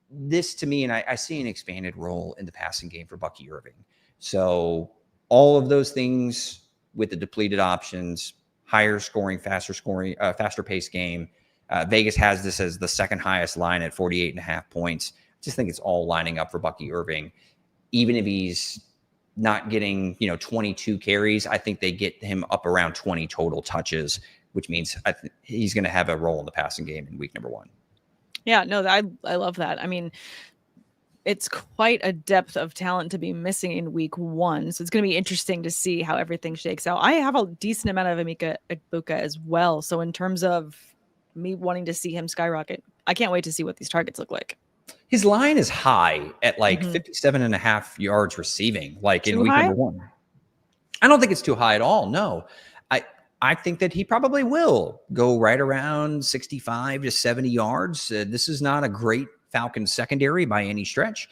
This to me, and I see an expanded role in the passing game for Bucky Irving. So all of those things with the depleted options, higher scoring, faster paced game. Vegas has this as the second highest line at 48.5 points. Just think it's all lining up for Bucky Irving. Even if he's not getting, 22 carries, I think they get him up around 20 total touches, which means he's going to have a role in the passing game in week number 1. Yeah, no, I love that. I mean, it's quite a depth of talent to be missing in week 1. So it's going to be interesting to see how everything shakes out. I have a decent amount of Emeka Egbuka as well. So in terms of me wanting to see him skyrocket, I can't wait to see what these targets look like. His line is high at like 57.5 yards receiving, like in week number 1. I don't think it's too high at all. No, I think that he probably will go right around 65 to 70 yards. This is not a great Falcons secondary by any stretch.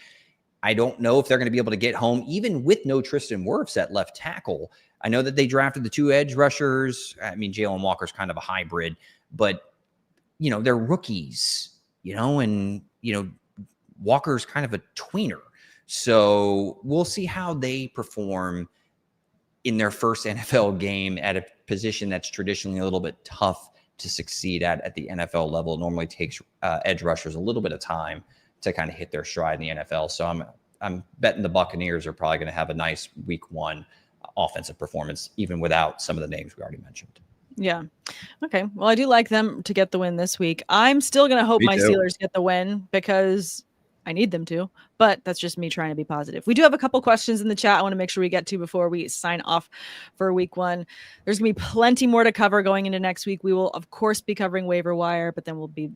I don't know if they're going to be able to get home, even with no Tristan Wirfs at left tackle. I know that they drafted the 2 edge rushers. I mean, Jalen Walker's kind of a hybrid, but they're rookies, and Walker's kind of a tweener. So we'll see how they perform in their first NFL game at a position that's traditionally a little bit tough to succeed at the NFL level. It normally takes edge rushers a little bit of time to kind of hit their stride in the NFL. So I'm betting the Buccaneers are probably going to have a nice week 1 offensive performance, even without some of the names we already mentioned. Yeah. Okay. Well, I do like them to get the win this week. I'm still going to hope my Steelers get the win because I need them to, but that's just me trying to be positive. We do have a couple questions in the chat I want to make sure we get to before we sign off for week 1. There's going to be plenty more to cover going into next week. We will, of course, be covering waiver wire, but then we'll be,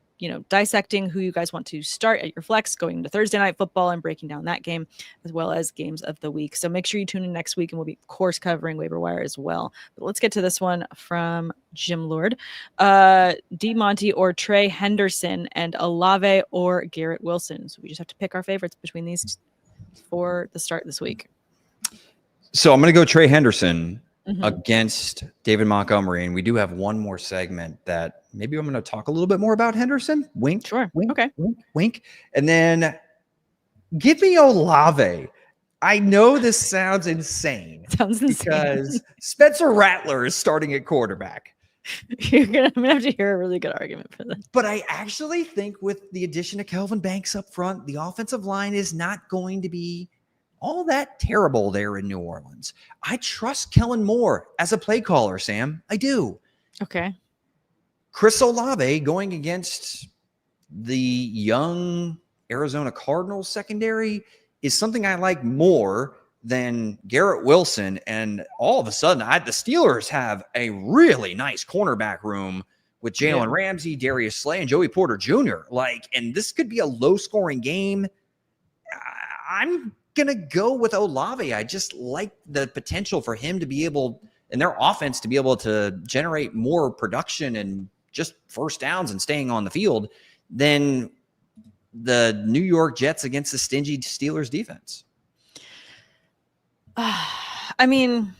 dissecting who you guys want to start at your flex going into Thursday Night Football and breaking down that game as well as games of the week. So make sure you tune in next week and we'll be, of course, covering waiver wire as well. But let's get to this one from Jim Lord. D Monty or Trey Henderson and Olave or Garrett Wilson. So we just have to pick our favorites between these for the start this week. So I'm going to go Trey Henderson against David Montgomery. And we do have one more segment that maybe I'm going to talk a little bit more about Henderson. Wink. Sure. Wink, okay. Wink, wink. And then give me Olave. I know this sounds insane. Because Spencer Rattler is starting at quarterback. I'm gonna have to hear a really good argument for this. But I actually think with the addition of Kelvin Banks up front, the offensive line is not going to be all that terrible there in New Orleans. I trust Kellen Moore as a play caller, Sam. I do. Okay. Chris Olave going against the young Arizona Cardinals secondary is something I like more than Garrett Wilson. And all of a sudden, the Steelers have a really nice cornerback room with Jalen Ramsey, Darius Slay, and Joey Porter Jr. And this could be a low-scoring game. I'm going to go with Olave. I just like the potential for him to be able, and their offense to be able to generate more production and just first downs and staying on the field than the New York Jets against the stingy Steelers defense. I mean,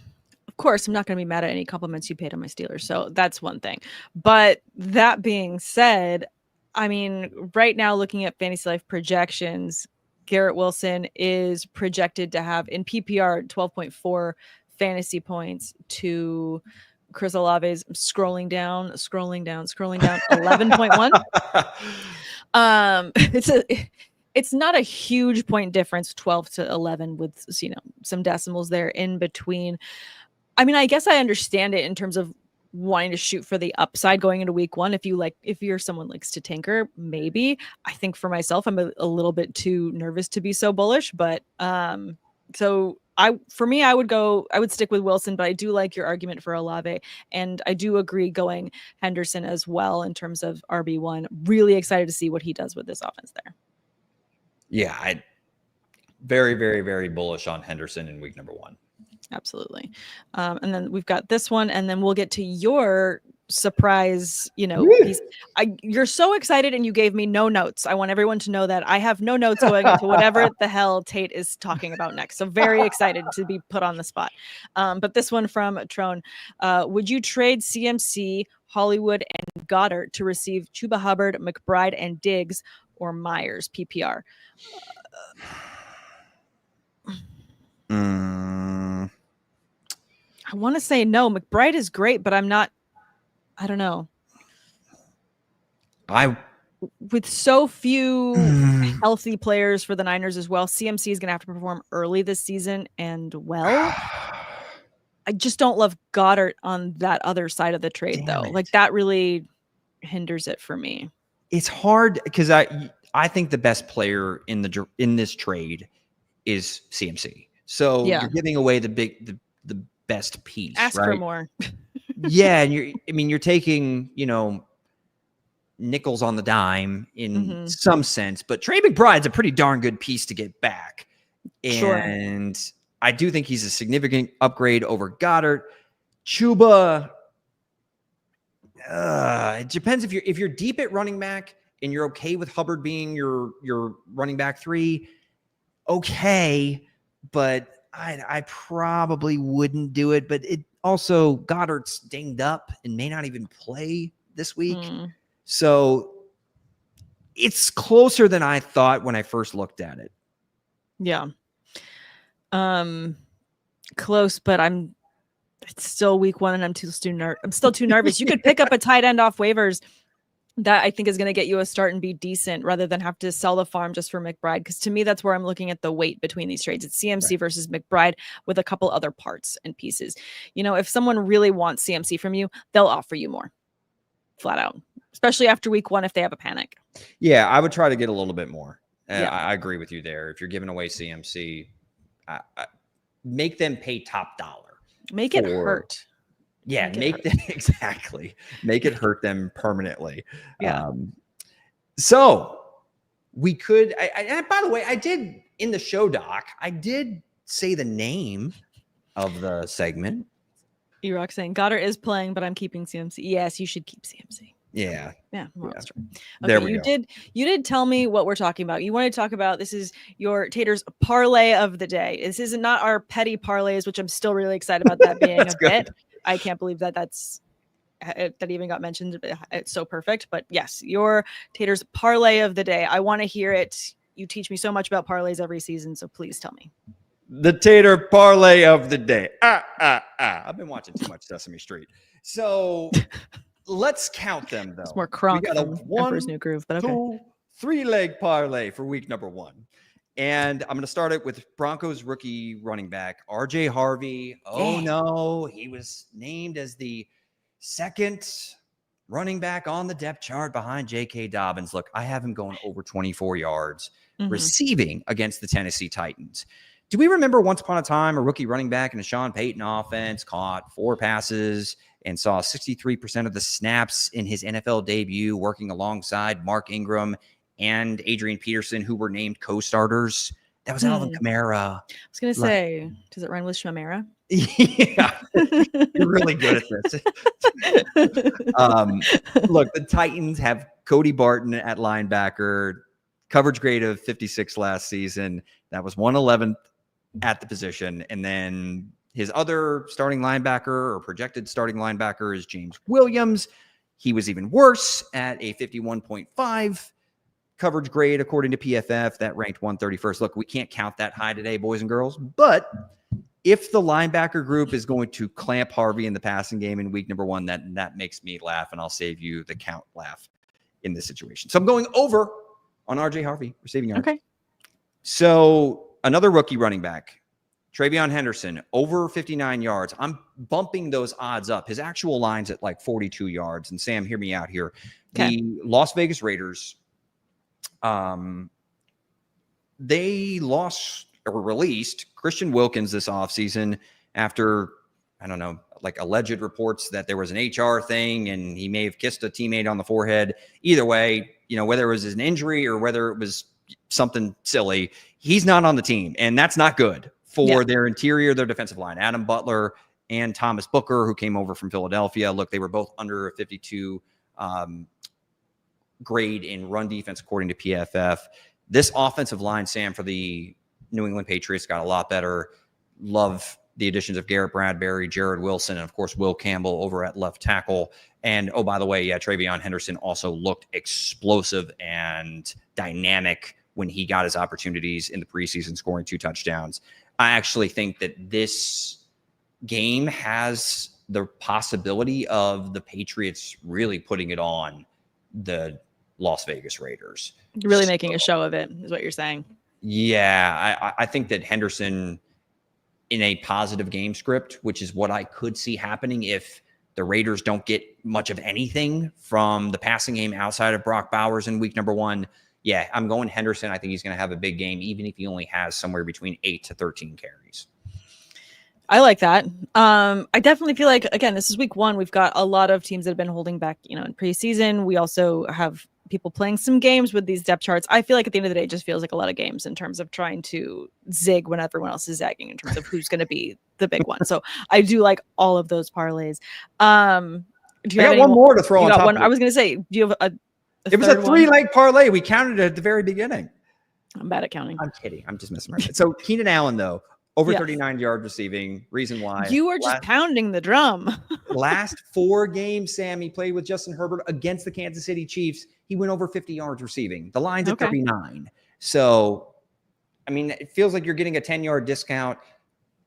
of course, I'm not going to be mad at any compliments you paid on my Steelers. So that's one thing. But that being said, I mean, right now, looking at Fantasy Life projections, Garrett Wilson is projected to have in PPR 12.4 fantasy points to Chris Olave's scrolling down 11.1. It's not a huge point difference, 12 to 11 with, you know, some decimals there in between. I mean, I guess I understand it in terms of wanting to shoot for the upside going into week one. If you're someone likes to tinker, maybe. I think for myself, I'm a little bit too nervous to be so bullish, but so I would stick with Wilson, but I do like your argument for Olave, and I do agree going Henderson as well in terms of RB1. Really excited to see what he does with this offense there. Yeah, I very, very, very bullish on Henderson in week number 1. Absolutely. And then we've got this one, and then we'll get to your surprise, piece. You're so excited and you gave me no notes. I want everyone to know that I have no notes going into whatever the hell Tate is talking about next. So very excited to be put on the spot. But this one from Trone, would you trade CMC, Hollywood, and Goddard to receive Chuba Hubbard, McBride, and Diggs, or Myers PPR? I want to say no. McBride is great, but I don't know. With so few healthy players for the Niners as well, CMC is going to have to perform early this season and well. I just don't love Goddard on that other side of the trade, though. Like, that really hinders it for me. It's hard because I think the best player in this trade is CMC. So you're giving away the best piece. Ask right? for more. Yeah, and you're taking, nickels on the dime in some sense, but Trey McBride's a pretty darn good piece to get back. And I do think he's a significant upgrade over Goddard. Chuba, it depends if you're deep at running back and you're okay with Hubbard being your running back 3. Okay, but I probably wouldn't do it. But it also, Goddard's dinged up and may not even play this week. So it's closer than I thought when I first looked at it. Yeah. Close, but it's still week 1 and I'm still too nervous. You could pick up a tight end off waivers that I think is going to get you a start and be decent rather than have to sell the farm just for McBride. Because to me, that's where I'm looking at the weight between these trades. It's CMC versus McBride with a couple other parts and pieces. If someone really wants CMC from you, they'll offer you more flat out, especially after week 1, if they have a panic. Yeah, I would try to get a little bit more. I agree with you there. If you're giving away CMC, make them pay top dollar. Make it hurt. Yeah, make it hurt them permanently. Yeah. So we could. And by the way, I did in the show doc. I did say the name of the segment. E-Rock saying Goddard is playing, but I'm keeping CMC. Yes, you should keep CMC. Yeah. Well, that's true. Okay, there we go. You did tell me what we're talking about. You want to talk about, this is your Tater's parlay of the day. This is not our petty parlays, which I'm still really excited about that being a bit. I can't believe that even got mentioned. It's so perfect. But yes, your Tater's parlay of the day. I want to hear it. You teach me so much about parlays every season, so please tell me. The Tater parlay of the day. I've been watching too much Sesame Street. So let's count them, though. It's more Kronk. We got a Emperor's New Groove, but okay. 2, 3-leg parlay for week number 1. And I'm going to start it with Broncos rookie running back, RJ Harvey. Oh, no. He was named as the second running back on the depth chart behind J.K. Dobbins. Look, I have him going over 24 yards receiving against the Tennessee Titans. Do we remember once upon a time a rookie running back in a Sean Payton offense caught 4 passes and saw 63% of the snaps in his NFL debut working alongside Mark Ingram and Adrian Peterson, who were named co-starters? That was Alvin Kamara. I was going to say, does it rhyme with Shamara? Yeah, you're really good at this. Look, the Titans have Cody Barton at linebacker, coverage grade of 56 last season. That was 111th at the position. And then his other starting linebacker or projected starting linebacker is James Williams. He was even worse at a 51.5 coverage grade, according to PFF. That ranked 131st. Look, we can't count that high today, boys and girls, but if the linebacker group is going to clamp Harvey in the passing game in week number 1, that makes me laugh, and I'll save you the count laugh in this situation. So I'm going over on RJ Harvey receiving yards. Okay. So another rookie running back, Travion Henderson, over 59 yards. I'm bumping those odds up. His actual line's at like 42 yards. And Sam, hear me out here. Okay. The Las Vegas Raiders, they lost or released Christian Wilkins this offseason after, I don't know, like alleged reports that there was an HR thing and he may have kissed a teammate on the forehead. Either way, whether it was an injury or whether it was something silly, he's not on the team. And that's not good for their interior, their defensive line. Adam Butler and Thomas Booker, who came over from Philadelphia. Look, they were both under a 52 grade in run defense, according to PFF. This offensive line, Sam, for the New England Patriots got a lot better. Love the additions of Garrett Bradbury, Jared Wilson, and of course, Will Campbell over at left tackle. And oh, by the way, Travion Henderson also looked explosive and dynamic when he got his opportunities in the preseason, scoring 2 touchdowns. I actually think that this game has the possibility of the Patriots really putting it on the Las Vegas Raiders. Really making a show of it is what you're saying. Yeah, I think that Henderson in a positive game script, which is what I could see happening if the Raiders don't get much of anything from the passing game outside of Brock Bowers in week number 1. Yeah, I'm going Henderson. I think he's going to have a big game, even if he only has somewhere between 8 to 13 carries. I like that. I definitely feel like, again, this is week 1. We've got a lot of teams that have been holding back, in preseason. We also have people playing some games with these depth charts. I feel like at the end of the day, it just feels like a lot of games in terms of trying to zig when everyone else is zagging in terms of who's going to be the big one. So I do like all of those parlays. Do you have one more to throw on top one? I was going to say, do you have a it was a 3-leg parlay. We counted it at the very beginning. I'm bad at counting. I'm kidding. I'm just messing around. So Keenan Allen, though, over 39 yard receiving. Reason why. You are just pounding the drum. Last 4 games, Sam, he played with Justin Herbert against the Kansas City Chiefs. He went over 50 yards receiving. The line's at 39. So, I mean, it feels like you're getting a 10-yard discount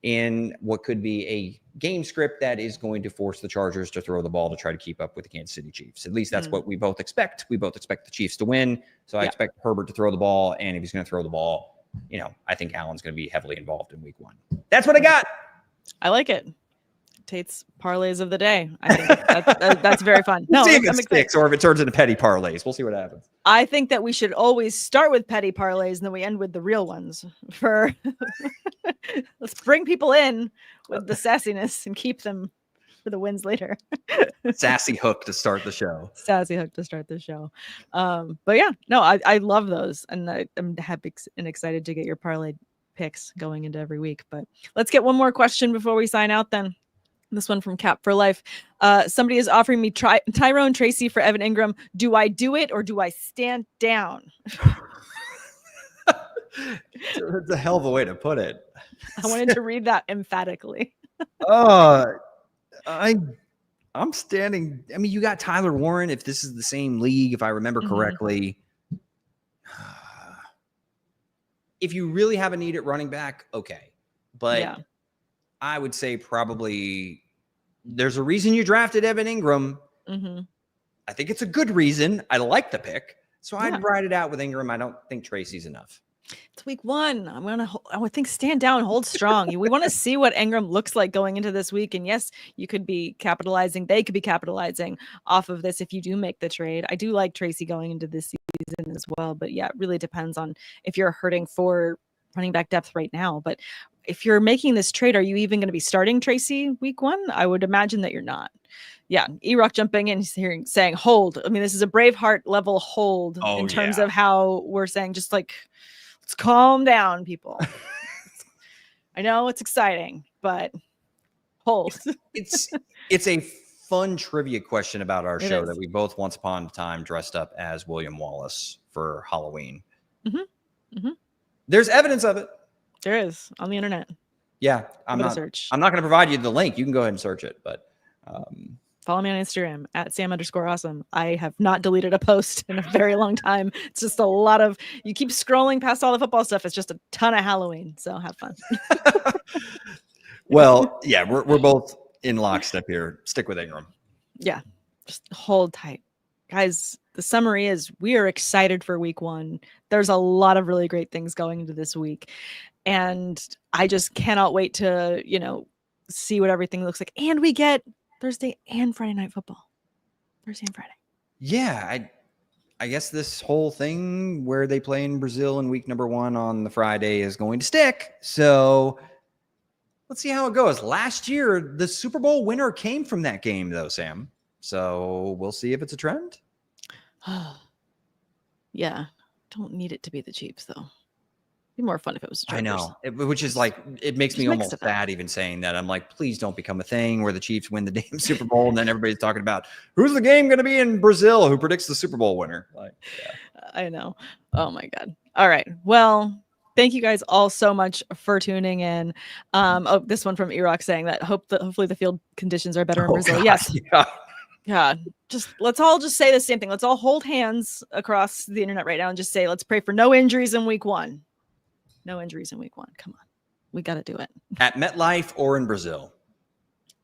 in what could be a game script that is going to force the Chargers to throw the ball to try to keep up with the Kansas City Chiefs. At least that's what we both expect. We both expect the Chiefs to win. So I expect Herbert to throw the ball. And if he's going to throw the ball, I think Allen's going to be heavily involved in week 1. That's what I got. I like it. Tate's parlays of the day. I think that's very fun. We'll see if it sticks or if it turns into petty parlays. We'll see what happens. I think that we should always start with petty parlays and then we end with the real ones. Let's bring people in with the sassiness and keep them for the wins later. Sassy hook to start the show. But yeah, no, I love those, and I'm happy and excited to get your parlay picks going into every week. But let's get one more question before we sign out then. This one from Cap for Life. Somebody is offering me Tyrone Tracy for Evan Ingram. Do I do it or do I stand down? That's a hell of a way to put it. I wanted to read that emphatically. I'm standing. I mean, you got Tyler Warren. If this is the same league, if I remember correctly, if you really have a need at running back, okay. But I would say probably there's a reason you drafted Evan Ingram. I think it's a good reason. I like the pick. So I'd ride it out with Ingram. I don't think Tracy's enough. It's week 1. I would think stand down, hold strong. We want to see what Ingram looks like going into this week. And yes, you could be capitalizing. They could be capitalizing off of this if you do make the trade. I do like Tracy going into this season as well. But yeah, it really depends on if you're hurting for running back depth right now. But if you're making this trade, are you even going to be starting Tracy week 1? I would imagine that you're not. Yeah, E-Rock jumping in, saying hold. I mean, this is a Braveheart level hold in terms of how we're saying just like, let's calm down, people. I know it's exciting, but Holt. It's a fun trivia question about our show is. that we both once upon a time dressed up as William Wallace for Halloween. There's evidence of it. There is on the internet. Yeah, I'm not going to provide you the link. You can go ahead and search it, but follow me on Instagram at Sam_awesome. I have not deleted a post in a very long time. It's just a lot of, you keep scrolling past all the football stuff. It's just a ton of Halloween. So have fun. Well, yeah, we're both in lockstep here. Stick with Ingram. Yeah, just hold tight. Guys, the summary is we are excited for week 1. There's a lot of really great things going into this week. And I just cannot wait to, see what everything looks like. And we get Thursday and Friday night football. Thursday and Friday. Yeah, I guess this whole thing where they play in Brazil in week number 1 on the Friday is going to stick. So let's see how it goes. Last year, the Super Bowl winner came from that game, though, Sam. So we'll see if it's a trend. Yeah. Don't need it to be the Chiefs, though. It'd be more fun if it was the Chargers. I know. Which is like, it makes me almost sad even saying that. I'm like, please don't become a thing where the Chiefs win the damn Super Bowl and then everybody's talking about who's the game going to be in Brazil, who predicts the Super Bowl winner. Like, yeah. I know. Oh, my God. All right. Well, thank you guys all so much for tuning in. This one from Iraq saying that hopefully the field conditions are better in Brazil. God, yes. Yeah. Yeah. Let's all just say the same thing. Let's all hold hands across the internet right now and just say, let's pray for no injuries in week 1. No injuries in week 1. Come on. We got to do it. At MetLife or in Brazil.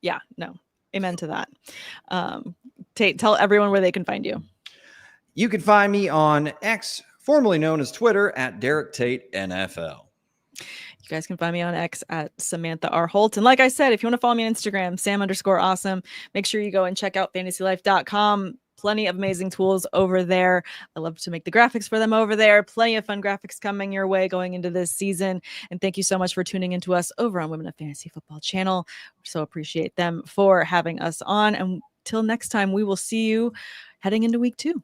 Yeah. No. Amen to that. Tate, tell everyone where they can find you. You can find me on X, formerly known as Twitter, at Derek Tate NFL. You guys can find me on X at Samantha R. Holt. And like I said, if you want to follow me on Instagram, Sam_awesome, make sure you go and check out fantasylife.com. Plenty of amazing tools over there. I love to make the graphics for them over there. Plenty of fun graphics coming your way going into this season. And thank you so much for tuning into us over on Women of Fantasy Football channel. So appreciate them for having us on. And till next time, we will see you heading into week 2.